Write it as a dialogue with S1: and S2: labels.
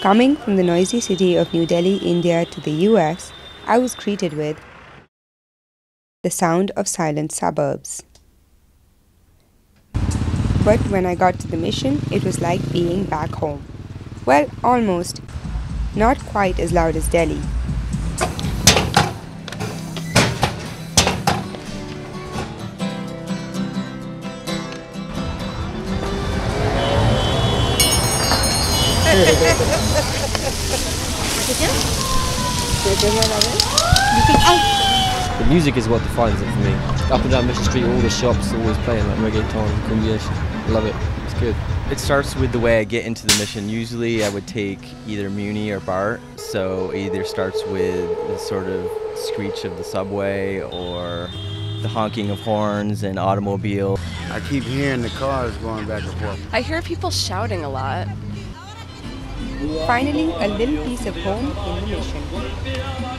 S1: Coming from the noisy city of New Delhi, India to the US, I was greeted with the sound of silent suburbs. But when I got to the mission, it was like being back home. Well, almost. Not quite as loud as Delhi.
S2: The music is what defines it for me. Up and down Mission Street, all the shops always playing like reggaeton, cumbia. Love it. It's good.
S3: It starts with the way I get into the mission. Usually I would take either Muni or BART, so it either starts with the sort of screech of the subway or the honking of horns and automobile.
S4: I keep hearing the cars going back and forth.
S5: I hear people shouting a lot.
S1: Finally, a little piece of home in the mission.